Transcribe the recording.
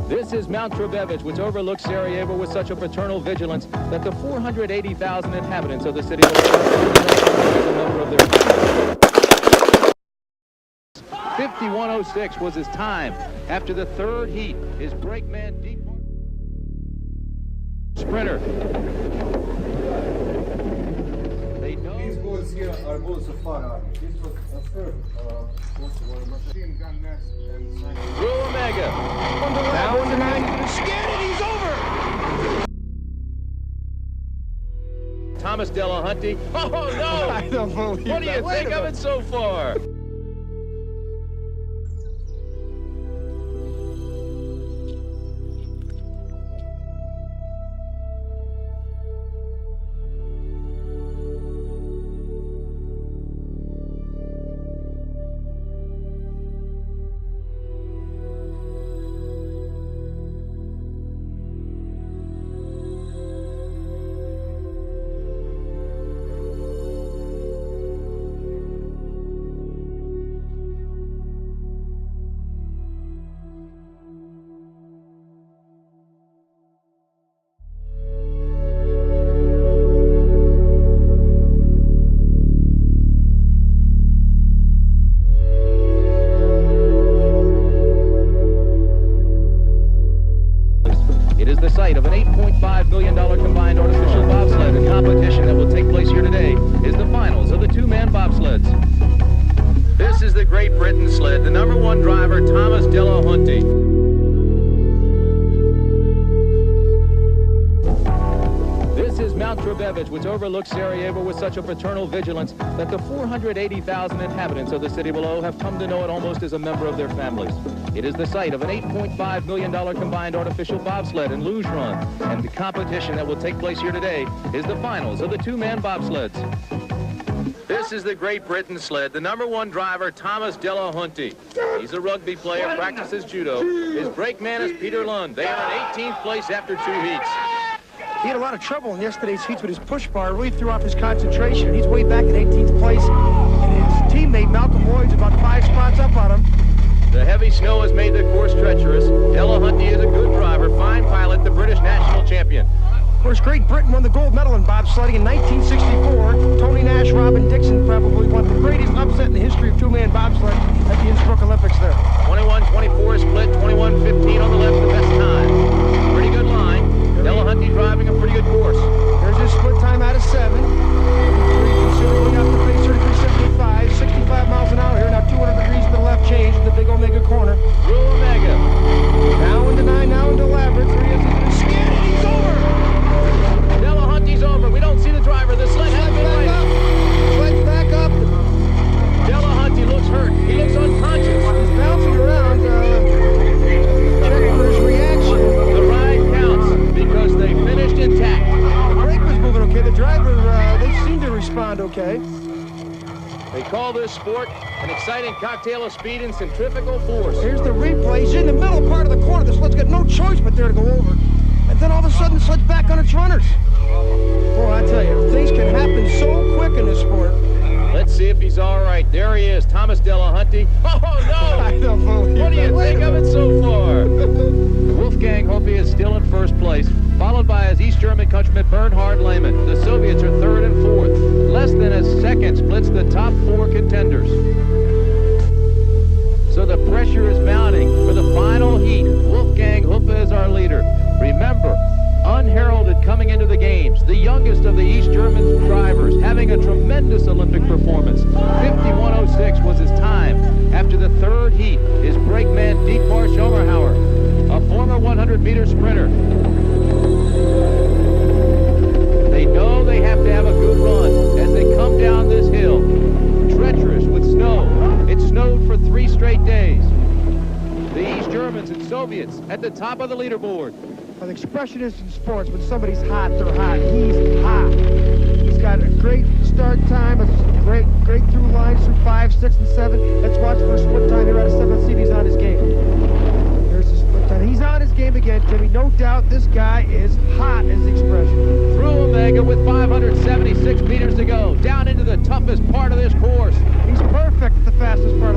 This is Mount Trebevich, which overlooks Sarajevo with such a paternal vigilance that the 480,000 inhabitants of the city will as a member of their 51:06 was his time after the third heat. His brakeman deep sprinter. They know these boats here are boats of fun army. This was a third machine gun nest and Blue Omega. Down to 9. Scared it, he's over. Thomas Delahunty. Oh no! I don't believe What do you think of it so far? The site of an $8.5 million combined artificial bobsled. The competition that will take place here today is the finals of the two-man bobsleds. This is the Great Britain sled, the #1 driver, Thomas Delahunty. This is Mount Trebevich, which overlooks Sarajevo with such a paternal vigilance that the 480,000 inhabitants of the city below have come to know it almost as a member of their families. It is the site of an $8.5 million combined artificial bobsled and luge run, and the competition that will take place here today is the finals of the two-man bobsleds. This is the Great Britain sled, the #1 driver, Thomas Delahunty. He's a rugby player, practices judo. His brakeman is Peter Lund. They are in 18th place after 2 heats. He had a lot of trouble in yesterday's heats with his push bar. Really threw off his concentration. He's way back in 18th place, and his teammate Malcolm Lloyd's about 5 spots up on him. The heavy snow has made the course treacherous. Delahunty is a good driver, fine pilot, the British national champion. Of course, Great Britain won the gold medal in bobsledding in 1964. Tony Nash, Robin Dixon probably won the greatest upset in the history of two-man bobsled at the Innsbruck Olympics there. 21-24 split, 21-15 on the left, the best time. Pretty good line. Delahunty driving a pretty good course. There's his split time out of 7. Considerably off the pace, 33.75, 65 miles an hour here. Now 200 degrees to the left change in the big Omega corner. Blue Omega. Now into 9, now into elaborate. 3 is scared and he's over. Delahunty's over. We don't see the driver. The sled has been right. Sled's back up. Delahunty looks hurt. He looks unconscious. He's bouncing around. Check for his reaction. The ride counts because they finished intact. The brake was moving okay. The driver, they seem to respond okay. They call this sport an exciting cocktail of speed and centrifugal force. Here's the replay. He's in the middle part of the corner. The sled's got no choice but there to go over. And then all of a sudden, the sled's back on its runners. Boy, I tell you, things can happen so quick in this sport. Let's see if he's all right. There he is, Thomas Delahunty. Oh, no! I don't believe What do you that. think of it so far? Wolfgang Hoppe is still in first place, followed by his East German countryman Bernhard Lehmann. The Soviets are 3rd and 4th. Less than a second splits the top 4 contenders. So the pressure is mounting for the final heat. Wolfgang Hoppe is our leader. Remember, unheralded coming into the games, the youngest of the East German drivers, having a tremendous Olympic performance. 51:06 was his time after the 3rd heat. His brakeman Dietmar Schomerhauer, a former 100-meter sprinter. They know they have to have a good run as they come down this hill. Treacherous with snow. It snowed for 3 straight days. The East Germans and Soviets at the top of the leaderboard. An expression is in sports. When somebody's hot, they're hot. He's hot. He's got a great start time, a great through lines through 5, 6, and 7. Let's watch for a split time here out of 7. Let's see if he's on his game. There's his split time. He's on his game again, Timmy. No doubt this guy is hot, is the expression. Through Omega with 576 meters to go, down into the toughest part of this course. He's perfect at the fastest part.